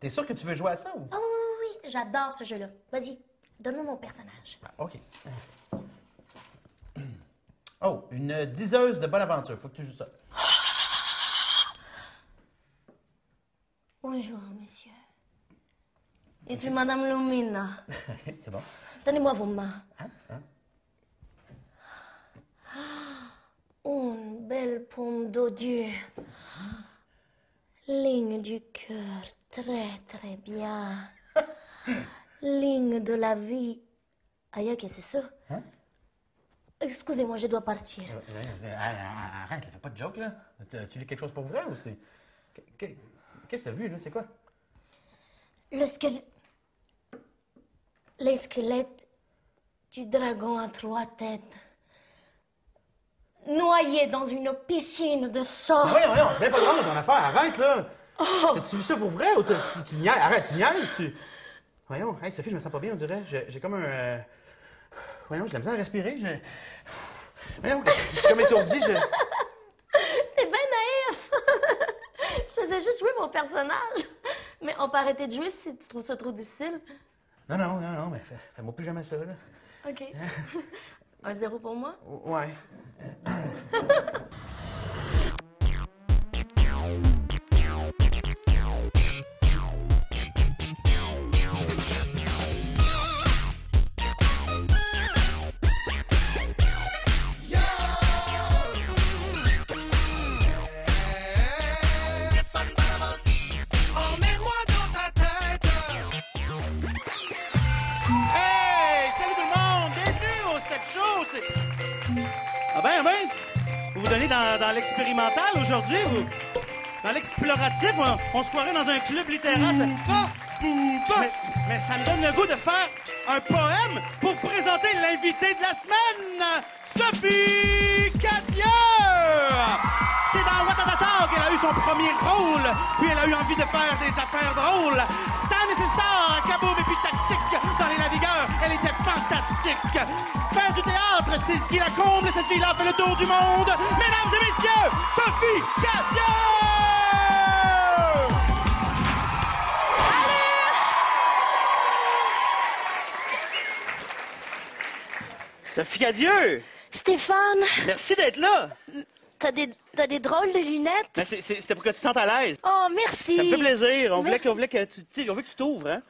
T'es sûr que tu veux jouer à ça ou? Oh oui, oui, j'adore ce jeu-là. Vas-y, donne-moi mon personnage. Ah, OK. Oh, une diseuse de bonne aventure. Faut que tu joues ça. Bonjour, monsieur. Je suis Madame Lumina. C'est bon. Donnez-moi vos mains. Hein? Une belle paume d'odieux. Ligne du cœur, très très bien. Ligne de la vie. Aïe, qu'est-ce que c'est ça? Hein? Excusez-moi, je dois partir. Arrête, fais pas de joke, là. Tu lis quelque chose pour vrai ou c'est... Qu'est-ce que t'as vu, là? C'est quoi? Le squelette... Les squelettes du dragon à 3 têtes. Noyé dans une piscine de sang. Voyons, c'est bien pas grave, ton affaire. Arrête, là. T'as-tu vu ça pour vrai ou tu niaises? Arrête, tu niaises. Voyons, hey, Sophie, je me sens pas bien, on dirait. J'ai comme un... Voyons, j'ai de la misère à respirer. Voyons, je suis comme étourdi. T'es bien naïf. Je faisais juste jouer mon personnage. Mais on peut arrêter de jouer si tu trouves ça trop difficile. Non, mais fais-moi plus jamais ça, là. OK. 1-0 pour moi? Ouais. Ah ben, vous vous donnez dans l'expérimental aujourd'hui, vous? Dans l'exploratif, on se croirait dans un club littéraire. Mais ça me donne le goût de faire un poème pour présenter l'invité de la semaine, Sophie Cadieux! C'est dans Watatata qu'elle a eu son premier rôle, puis elle a eu envie de faire des affaires drôles. Stan et ses stars, kaboom et puis tactique, dans Les Navigueurs, elle était fantastique. Faire du théâtre, c'est ce qui la comble, cette fille-là fait le tour du monde. Mesdames et messieurs, Sophie Cadieux! Sophie Cadieux! Stéphane, Merci d'être là! t'as des drôles de lunettes? Ben, c'était pour que tu te sentes à l'aise. Oh, merci. Ça me fait plaisir. On voulait Merci. que tu t'ouvres, hein?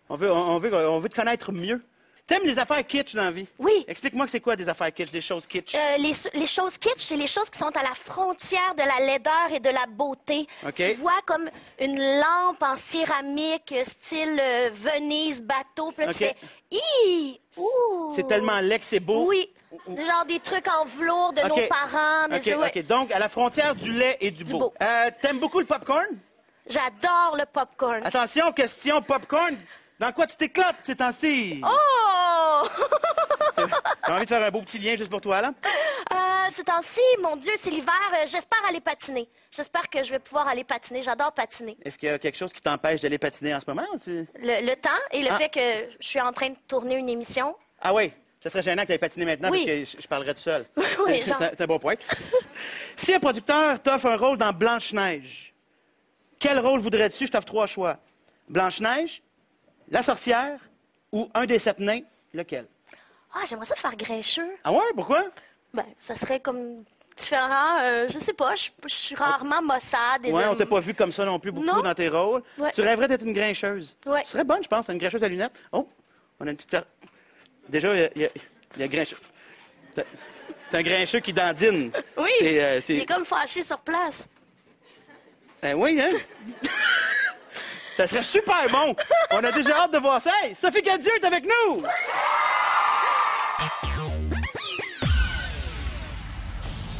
On veut te connaître mieux. T'aimes les affaires kitsch dans la vie? Oui. Explique-moi que c'est quoi des affaires kitsch, des choses kitsch? Les choses kitsch, c'est les choses qui sont à la frontière de la laideur et de la beauté. OK. Tu vois comme une lampe en céramique, style Venise, bateau. Puis là, tu OK. fais « Hi! Ouh! » C'est tellement laid que c'est beau. Oui. Genre des trucs en velours de OK. nos parents. De OK, OK. Donc, à la frontière du lait et du beau. beau. T'aimes beaucoup le popcorn? J'adore le popcorn. Attention, question popcorn. Dans quoi tu t'éclates ces temps-ci? Oh! T'as envie de faire un beau petit lien juste pour toi, là? Ces temps-ci, mon Dieu, c'est l'hiver. J'espère aller patiner. J'espère que je vais pouvoir aller patiner. J'adore patiner. Est-ce qu'il y a quelque chose qui t'empêche d'aller patiner en ce moment? Le temps et le fait que je suis en train de tourner une émission. Ah oui, ça serait gênant que tu ailles patiner maintenant Oui. parce que je parlerais tout seul. Oui, C'est genre. c'est un bon point. Si un producteur t'offre un rôle dans Blanche-Neige, quel rôle voudrais-tu? Je t'offre 3 choix. Blanche-Neige, La Sorcière ou un des 7 nains, lequel? Ah, j'aimerais ça faire grincheux. Ah ouais, pourquoi? Ben, ça serait comme différent. Je sais pas, je suis rarement maussade. Ouais, on t'a pas vu comme ça non plus beaucoup Non. dans tes rôles. Ouais. Tu rêverais d'être une grincheuse. Ouais. Tu serais bonne, je pense, une grincheuse à lunettes. Oh, on a une petite... Déjà, il y a grincheux. C'est un grincheux qui dandine. Oui, C'est... il est comme fâché sur place. Ben oui, hein? Ça serait super bon! On a déjà hâte de voir ça. Hey, Sophie Cadieux est avec nous!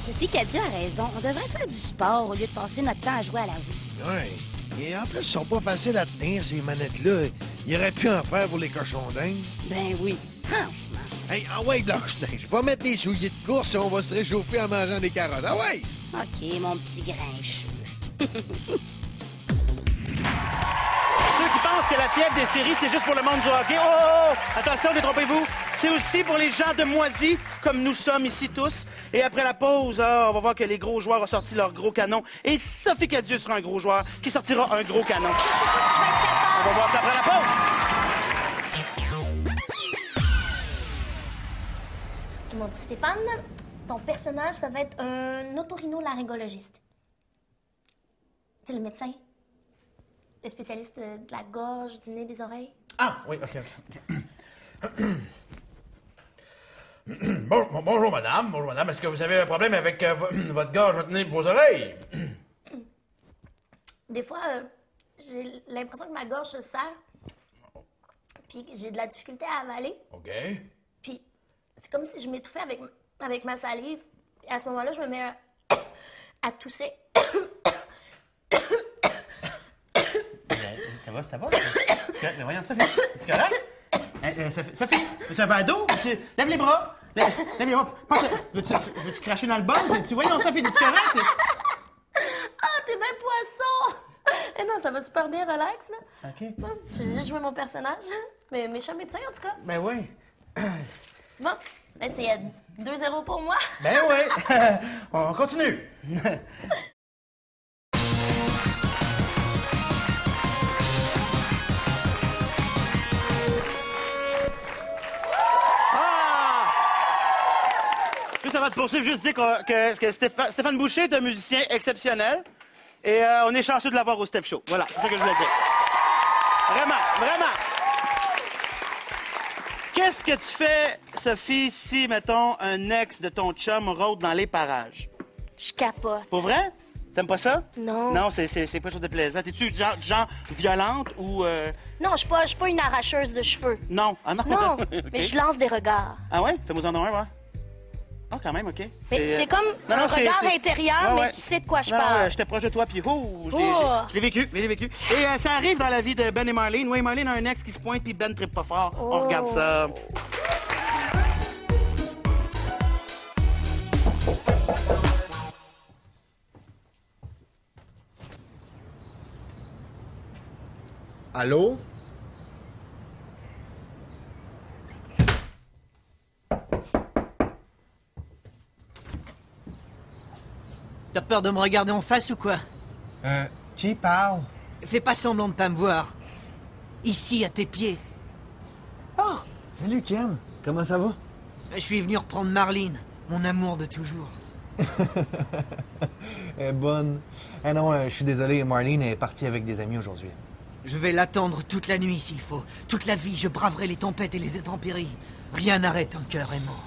Sophie Cadieux a raison. On devrait faire du sport au lieu de passer notre temps à jouer à la Wii. Ouais. Et en plus, ils sont pas faciles à tenir, ces manettes-là. Il aurait pu en faire pour les cochons d'Inde. Ben oui, franchement. Hey, ah ouais, Blanche-Neige, va mettre des souliers de course et on va se réchauffer en mangeant des carottes. Ah ouais! OK, mon petit grincheux. Ceux qui pensent que la fièvre des séries, c'est juste pour le monde du hockey. Oh! Attention, détrompez-vous. C'est aussi pour les gens de Moisy, comme nous sommes ici tous. Et après la pause, on va voir que les gros joueurs ont sorti leur gros canon. Et Sophie Cadieux sera un gros joueur qui sortira un gros canon. Je vais être capable. Donc, Stéphane, ton personnage, ça va être un otorhinolaryngologiste. C'est le médecin. Le spécialiste de la gorge, du nez, des oreilles. Ah, oui, OK. Bonjour, madame. Bonjour, madame. Est-ce que vous avez un problème avec votre gorge, votre nez et vos oreilles? Des fois, j'ai l'impression que ma gorge se serre. Puis j'ai de la difficulté à avaler. OK. Puis c'est comme si je m'étouffais avec ma salive. Et à ce moment-là, je me mets à tousser. Ça va? Voyons, Sophie, es-tu correct? Sophie, veux-tu un verre d'eau? Lève les bras. Lève les bras. Veux-tu cracher dans le bol? Voyons, Sophie, es-tu correct? Ah, t'es bien poisson! Eh non, ça va super bien, relax, là. OK. Bon, j'ai juste joué mon personnage, hein. Mais méchant médecin, en tout cas. Ben oui. Bon, ben, c'est 2-0 pour moi. Ben oui. On continue. Ça va te poursuivre, juste dire que Stéphane Boucher est un musicien exceptionnel. Et on est chanceux de l'avoir au Steph Show. Voilà, c'est ça que je voulais dire. Vraiment, vraiment. Qu'est-ce que tu fais, Sophie, si, mettons, un ex de ton chum rôde dans les parages? Je capote. Pour vrai? T'aimes pas ça? Non. Non, c'est pas quelque chose de plaisant. T'es-tu genre violente ou... Non, je suis pas une arracheuse de cheveux. Non. Ah non? Non, OK. mais je lance des regards. Ah ouais? Fais-moi en un, ouais. Ah, quand même, OK. Mais c'est comme un regard intérieur, mais tu sais de quoi je parle. J'étais proche de toi, puis je l'ai vécu. Et ça arrive dans la vie de Ben et Marlene. Oui, Marlene a un ex qui se pointe, puis Ben trippe pas fort. On regarde ça. Allô? T'as peur de me regarder en face ou quoi? Qui parle? Fais pas semblant de pas me voir. Ici, à tes pieds. Oh! Salut, Ken. Comment ça va? Je suis venu reprendre Marlene, mon amour de toujours. Elle est bonne. Ah non, je suis désolé, Marlene est partie avec des amis aujourd'hui. Je vais l'attendre toute la nuit s'il faut. Toute la vie, je braverai les tempêtes et les intempéries. Rien n'arrête un cœur aimant.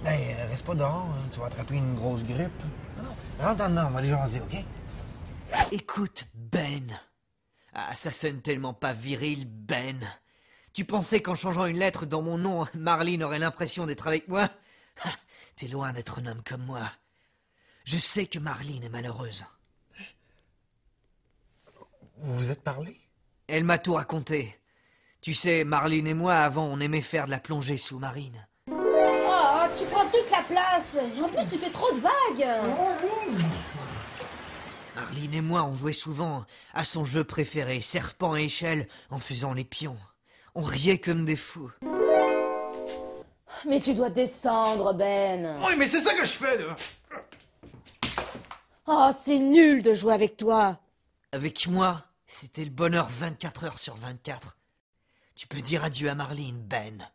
Ben, reste pas dehors, hein. Tu vas attraper une grosse grippe. Non, rentre en dedans, on va aller jaser, OK? Écoute, Ben. Ah, ça sonne tellement pas viril, Ben. Tu pensais qu'en changeant une lettre dans mon nom, Marlene aurait l'impression d'être avec moi? Ah, t'es loin d'être un homme comme moi. Je sais que Marlene est malheureuse. Vous vous êtes parlé? Elle m'a tout raconté. Tu sais, Marlene et moi, avant, on aimait faire de la plongée sous-marine. Oh, tu prends toute la place. Et en plus, tu fais trop de vagues. Marlene et moi, on jouait souvent à son jeu préféré, serpent et échelle, en faisant les pions. On riait comme des fous. Mais tu dois descendre, Ben. Oui, mais c'est ça que je fais, là! Oh, c'est nul de jouer avec toi. Avec moi, c'était le bonheur 24 heures sur 24. Tu peux dire adieu à Marlene, Ben.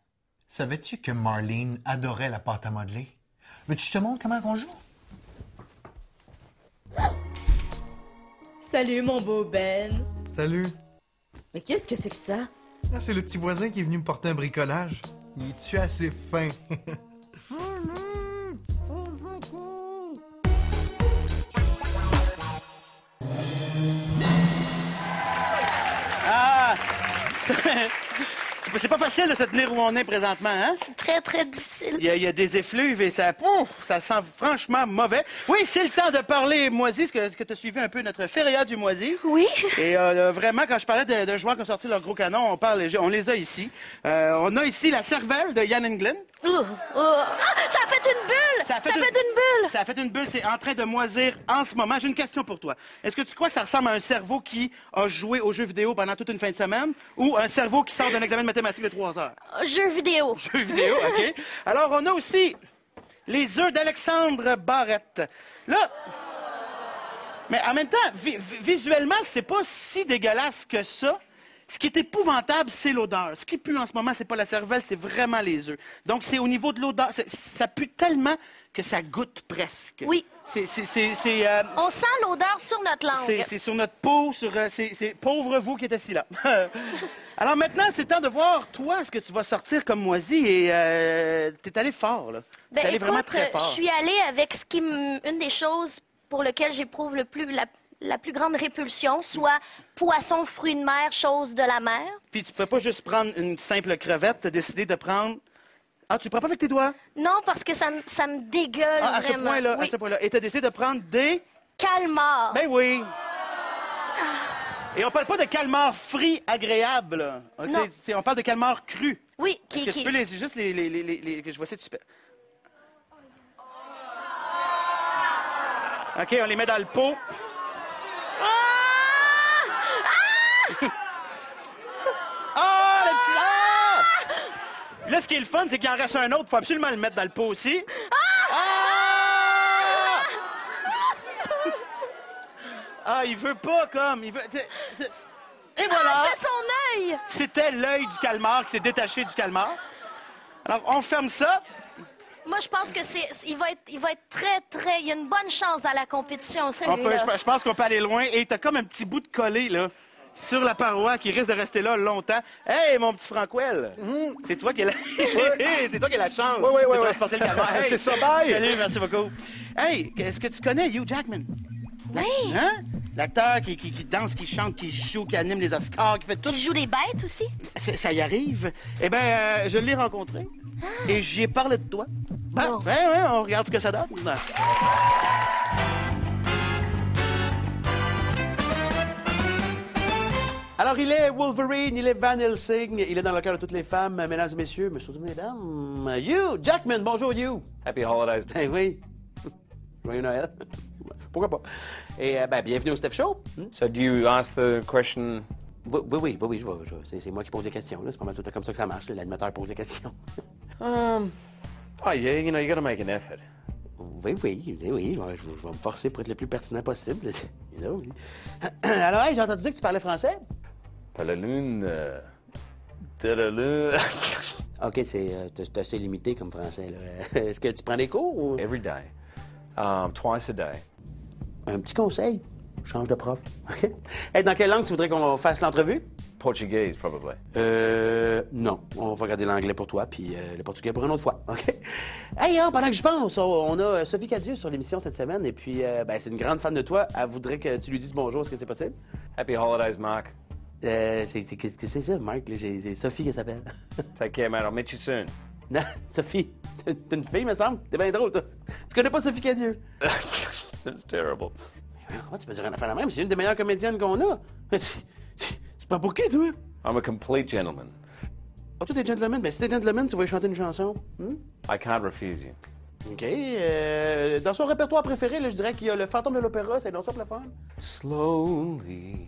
Savais-tu que Marlene adorait la pâte à modeler? Veux-tu que je te montre comment on joue? Salut, mon beau Ben. Salut. Mais qu'est-ce que c'est que ça? Ah, c'est le petit voisin qui est venu me porter un bricolage. Il est-tu assez fin? Ah! C'est pas facile de se tenir où on est présentement, hein? C'est très, très difficile. Il y a des effluves et ça sent franchement mauvais. Oui, c'est le temps de parler moisi. Est-ce que tu as suivi un peu notre feria du moisi? Oui. Et vraiment, quand je parlais de joueurs qui ont sorti leur gros canon, on les a ici. On a ici la cervelle de Yann Englund. Ah, ça a fait une bulle! Ça a fait une bulle! Ça a fait une bulle, c'est en train de moisir en ce moment. J'ai une question pour toi. Est-ce que tu crois que ça ressemble à un cerveau qui a joué aux jeux vidéo pendant toute une fin de semaine ou un cerveau qui sort d'un examen de mathématiques de 3 heures? Jeux vidéo. Jeux vidéo, OK. Alors, on a aussi les œufs d'Alexandre Barrette. Là, mais en même temps, visuellement, c'est pas si dégueulasse que ça. Ce qui est épouvantable, c'est l'odeur. Ce qui pue en ce moment, c'est pas la cervelle, c'est vraiment les œufs. Donc, c'est au niveau de l'odeur. Ça pue tellement que ça goûte presque. Oui. C'est, On sent l'odeur sur notre langue. c'est sur notre peau, c'est pauvre vous qui êtes assis là. Alors maintenant, c'est temps de voir, toi, ce que tu vas sortir comme moisi et t'es allé fort, là. Ben, T'es allé vraiment écoute, très fort. je suis allée avec une des choses pour lesquelles j'éprouve la plus grande répulsion, soit poisson, fruits de mer, choses de la mer. Puis tu pouvais pas juste prendre une simple crevette, t'as décidé de prendre... Ah, tu prends pas avec tes doigts? Non, parce que ça me dégueule Ah, à ce vraiment. point-là, Oui. à ce point-là. Et t'as décidé de prendre des... Calmar. Ben oui. Et on parle pas de calmar frit agréable, là. Non. On parle de calmar cru. Oui, Est-ce que tu peux juste les que je vois si tu peux... OK, on les met dans le pot. Ah, le petit... Ah! Puis là, ce qui est le fun, c'est qu'il en reste un autre. Il faut absolument le mettre dans le pot aussi. Ah! Ah, il veut pas, comme... Il veut... Et voilà! Ah, c'était son œil! C'était l'œil du calmar qui s'est détaché du calmar. Alors, on ferme ça. Moi, je pense que il va être très, très... Il y a une bonne chance à la compétition, celui-là. Je pense qu'on peut aller loin. Et t'as comme un petit bout de collé, là, sur la paroi qui risque de rester là longtemps. Hey, mon petit Franquel! C'est toi qui as la... C'est toi qui as la chance de transporter le calmar. Hey, C'est ça, bye! Salut, merci beaucoup. Hey, est-ce que tu connais Hugh Jackman? Oui! Hein? L'acteur qui danse, qui chante, qui joue, qui anime les Oscars, qui fait tout. Il joue des bêtes aussi? Ça y arrive. Eh bien, je l'ai rencontré. Et j'y ai parlé de toi. Ben, Oh. ouais, on regarde ce que ça donne. Alors, il est Wolverine, il est Van Helsing, il est dans le cœur de toutes les femmes, mesdames et messieurs, mais surtout mesdames. Hugh Jackman, bonjour Hugh. Happy holidays. Ben oui. Joyeux Noël. Pourquoi pas? Et bienvenue au Steph Show. So do you ask the question? Oui, c'est moi qui pose des questions. là. C'est pas mal tout le temps comme ça que ça marche. là. L'animateur pose des questions. Oh yeah, you know, you got to make an effort. Oui, je vais me forcer pour être le plus pertinent possible. Oui. Alors, hey, j'ai entendu dire que tu parlais français? Palalune, de la lune. OK, c'est assez limité comme français. Là. Est-ce que tu prends des cours ou... Every day. Twice a day. Un petit conseil, change de prof. OK? Hey, dans quelle langue tu voudrais qu'on fasse l'entrevue? Portuguese, probably. Non. On va regarder l'anglais pour toi, puis le portugais pour une autre fois, OK? Hey, pendant que je pense, on a Sophie Cadieux sur l'émission cette semaine, et puis, c'est une grande fan de toi. Elle voudrait que tu lui dises bonjour. Est-ce que c'est possible? Happy holidays, Mark. Qu'est-ce que c'est ça, Marc? Là? C'est Sophie qui s'appelle. Take care, man. I'll meet you soon. Non, Sophie. T'es une fille, me semble. T'es bien drôle, toi. Tu connais pas Sophie Cadieux? It's terrible. Comment tu peux dire une affaire la même? C'est une des meilleures comédiennes qu'on a. Tu prends pour qui, toi? I'm a complete gentleman. Oh, toi, t'es gentleman. Ben, si t'es gentleman, tu vas y chanter une chanson. I can't refuse you. OK. Dans son répertoire préféré, là, je dirais qu'il y a le Fantôme de l'Opéra. C'est donc ça pour le fun? Slowly,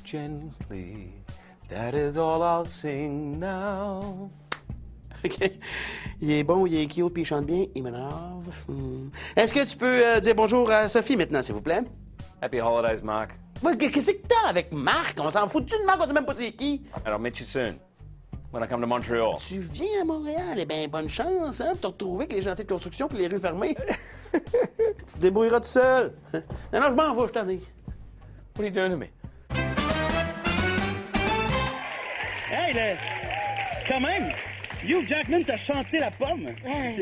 gently, that is all I'll sing now. OK. Il est bon, il est cute, puis il chante bien. Il m'énerve. Est-ce que tu peux dire bonjour à Sophie maintenant, s'il vous plaît? Happy holidays, Mark. Ouais, qu'est-ce que t'as avec Marc? On s'en fout-tu de Marc? On sait même pas c'est qui. And I'll meet you soon when I come to Montreal. Tu viens à Montréal, eh bien, bonne chance, hein, pour te retrouver avec les chantiers de construction puis les rues fermées. Tu te débrouilleras tout seul. Non, je m'en vais, je t'en dis. What are you doing to me? Hey, quand même, Hugh Jackman t'a chanté la pomme.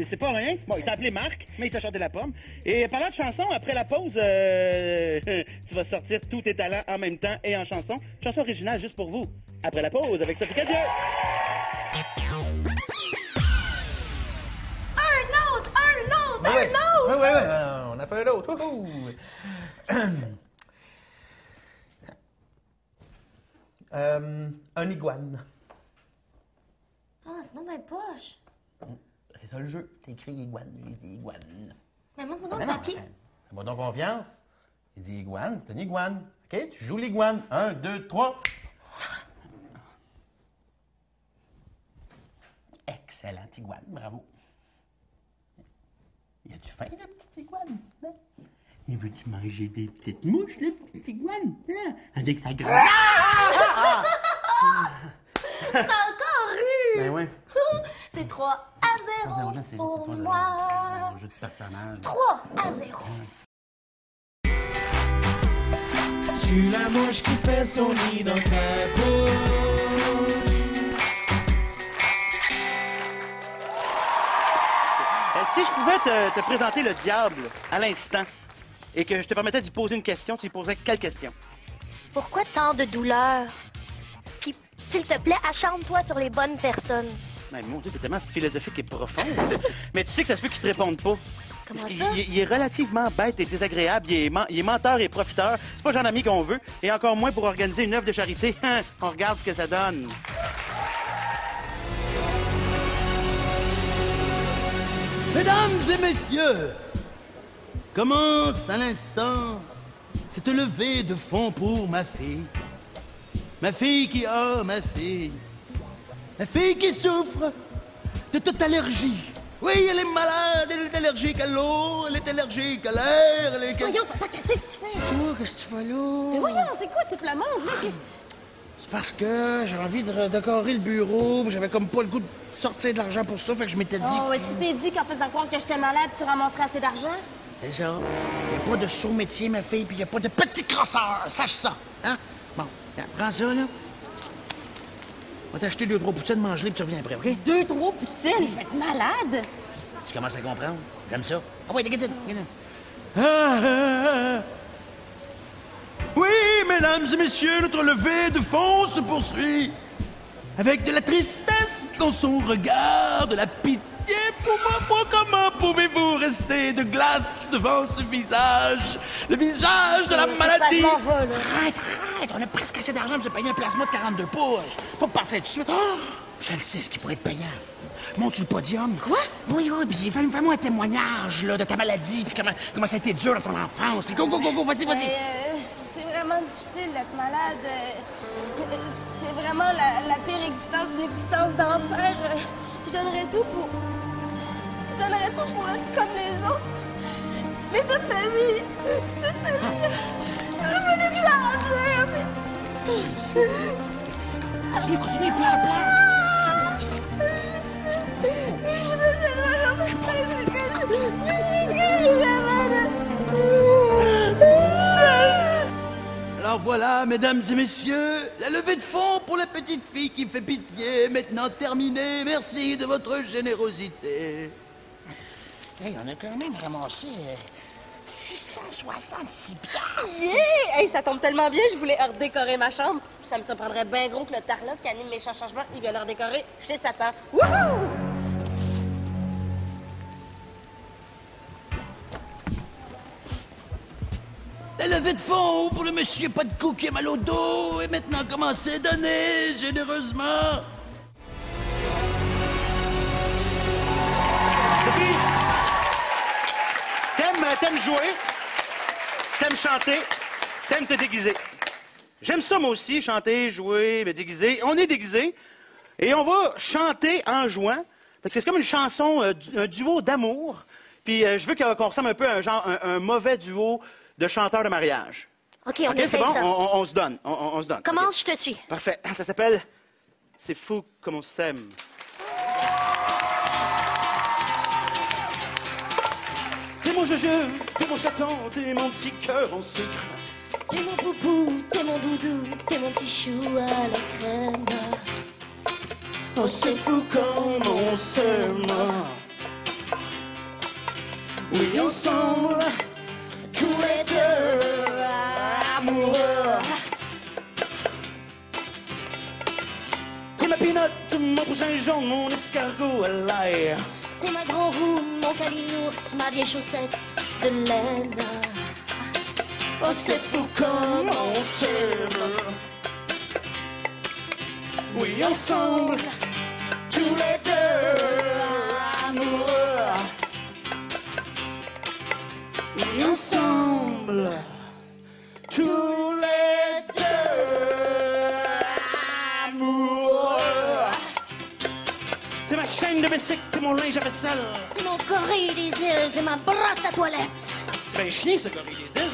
C'est pas rien. Bon, il t'a appelé Marc, mais il t'a chanté la pomme. Et parlant de chanson, après la pause, tu vas sortir tous tes talents en même temps et en chanson. Chanson originale juste pour vous. Après la pause, avec Sophie Cadieux. Un autre! Oui, on a fait un autre. Wouhou! Un iguane. Ah, c'est non, ben poche. C'est ça le jeu. T'écris iguane, j'ai dit iguane. Mais montre-moi donc Mais le non, papier. fais-moi donc confiance. Il dit iguane, c'est une iguane. OK? Tu joues l'iguane. 1, 2, 3. Excellent iguane, bravo. Il a-tu faim, le petit iguane? Hein? Il veut-tu manger des petites mouches, le petit iguane? Hein? Avec sa grande... T'as encore eu! Ben ouais. C'est 3 à 0 là, c'est pour 3-0. moi. Mon jeu de personnage. 3 à 0. Tu la mouche qui fait son nid dans ta bouche. Si je pouvais te présenter le diable à l'instant et que je te permettais d'y poser une question, tu lui poserais quelle question? Pourquoi tant de douleur? Puis, s'il te plaît, acharne-toi sur les bonnes personnes. Mais mon Dieu, t'es tellement philosophique et profonde. Mais tu sais que ça se peut qu'il te réponde pas. Comment Parce ça? qu'il est relativement bête et désagréable. Il est menteur et profiteur. C'est pas le genre d'ami qu'on veut. Et encore moins pour organiser une œuvre de charité. On regarde ce que ça donne. Mesdames et messieurs, commence à l'instant cette levée de fonds pour ma fille. Ma fille qui a ma fille. Ma fille qui souffre de toute allergie. Oui, elle est malade, elle est allergique à l'eau, elle est allergique à l'air, elle est... Voyons, papa, qu'est-ce que tu fais? Toi, qu'est-ce que tu fais là? Mais voyons, c'est quoi tout le monde, là? C'est parce que j'ai envie de décorer le bureau, j'avais comme pas le goût de sortir de l'argent pour ça, fait que je m'étais dit... Oh, et tu t'es dit qu'en faisant croire que j'étais malade, tu ramasserais assez d'argent? C'est ça. Y a pas de sourd-métier, ma fille, puis y a pas de petit crosseur, sache ça, hein? Bon, prends ça, là. On va t'acheter 2-3 poutines, mange-les, puis tu reviens après, OK? 2-3 poutines, faites malade! Tu commences à comprendre? J'aime ça. Ah ouais, regarde. Oui, mesdames et messieurs, notre levée de fonds se poursuit. Avec de la tristesse dans son regard, de la pitié pour moi, comment pouvez-vous rester de glace devant ce visage? Le visage de la maladie. Je m'en vais, là. Arrête, on a presque assez d'argent pour se payer un plasma de 42 pouces. Pas pour partir tout de suite. Oh, je le sais ce qui pourrait être payant. Monte sur le podium. Quoi? Oui, puis fais-moi un témoignage là, de ta maladie, puis comment ça a été dur dans ton enfance. Puis go, vas-y. C'est vraiment difficile d'être malade. C'est vraiment la pire existence d'une existence d'enfer. Je donnerais tout pour être comme les autres. Mais toute ma vie, il a fallu que l'endure. Continue, pleure. Alors voilà, mesdames et messieurs, la levée de fonds pour la petite fille qui fait pitié est maintenant terminée. Merci de votre générosité. Hey, on a quand même ramassé 666 piastres. Yeah! Hey, ça tombe tellement bien, je voulais redécorer ma chambre. Ça me surprendrait bien gros que le tarloc qui anime mes changements, il vienne redécorer chez Satan. Wouhou! La levée de fonds pour le monsieur pas de cou qui a mal au dos est maintenant commencée. Donnez généreusement. T'aimes jouer, t'aimes chanter, t'aimes te déguiser. J'aime ça, moi aussi, chanter, jouer, me déguiser. On est déguisés et on va chanter en jouant, parce que c'est comme une chanson, un duo d'amour. Puis je veux qu'on ressemble un peu à un mauvais duo de chanteurs de mariage. OK, on c'est essaie bon? ça. On se donne. On se donne. Commence, OK. je te suis. Parfait. Ça s'appelle « C'est fou comme on s'aime ». T'es mon jojo, t'es mon chaton, t'es mon petit cœur en sucre. T'es mon poupou, t'es mon doudou, t'es mon petit chou à la crème. Oh, c'est fou comme on s'aime. Oui, ensemble, tous les deux, amoureux. T'es ma pinotte, mon poussin jaune, mon escargot à l'air. T'es ma grand roue, mon calinours, ma vieille chaussette de laine. Oh, c'est fou comme on s'aime. Oui, ensemble, tous les deux, amoureux. Oui, ensemble, tous les deux, amoureux. T'es ma chaîne de bicycle, t'es mon linge à vaisselle. T'es mon gorille des îles, t'es ma brosse à toilette. C'est bien chien, ce gorille des îles.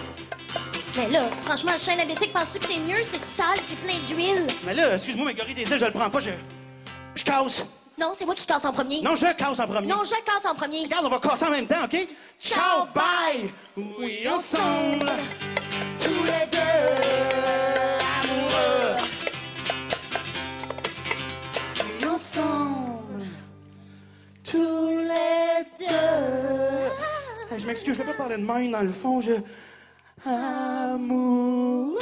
Mais là, franchement, le chêne à bicycle, penses-tu que c'est mieux? C'est sale, c'est plein d'huile. Mais là, excuse-moi, mais Gorille des îles, je le prends pas, je casse. Non, c'est moi qui casse en premier. Non, je casse en premier. Non, je casse en premier. Regarde, on va casser en même temps, OK? Ciao, bye! Oui, ensemble, tous les deux, amoureux. Et ensemble, Tous les deux. Hey, je m'excuse, je peux pas parler de même, dans le fond, je... Amoureux.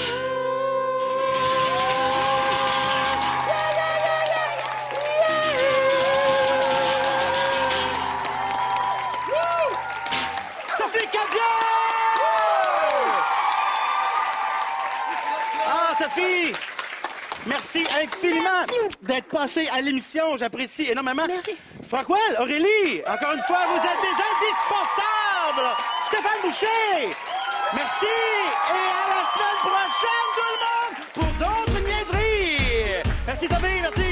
Sophie Cadieux! Ah, Sophie! Merci infiniment d'être passée à l'émission. J'apprécie énormément. Merci. Frankwell, Aurélie, encore une fois, vous êtes des indispensables! Stéphane Boucher! Merci! Et à la semaine prochaine, tout le monde, pour d'autres niaiseries! Merci, Sophie, merci!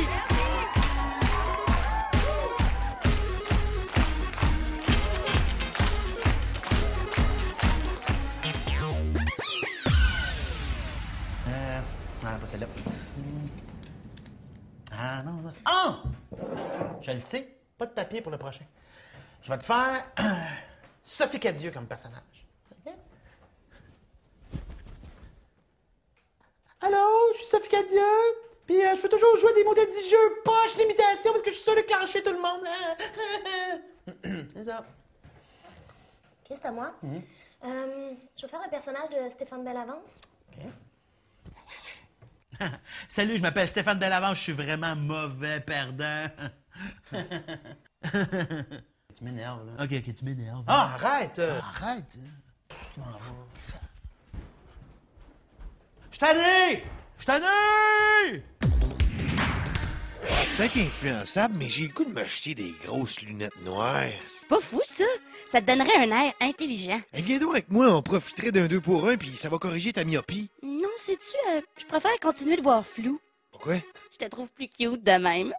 Ah, pas celle-là. Ah, non, non. Ah! Je le sais. Pas de papier pour le prochain. Je vais te faire Sophie Cadieux comme personnage. OK? Allô, je suis Sophie Cadieux. Puis je fais toujours jouer des mots de 10 jeux poche l'imitation parce que je suis sûr de clencher tout le monde. C'est ça. OK, c'est à moi. Je vais faire le personnage de Stéphane Bellavance. OK. Salut, je m'appelle Stéphane Bellavance, je suis vraiment mauvais perdant. Tu m'énerves, là. OK, tu m'énerves. Ah, arrête! Arrête! Je m'en vais. Je suis tanné! Je suis tanné! Peut-être influençable, mais j'ai le goût de m'acheter des grosses lunettes noires. C'est pas fou, ça. Ça te donnerait un air intelligent. Eh, viens donc avec moi, on profiterait d'un 2 pour 1, puis ça va corriger ta myopie. Non, sais-tu, je préfère continuer de voir flou. Pourquoi? Je te trouve plus cute de même.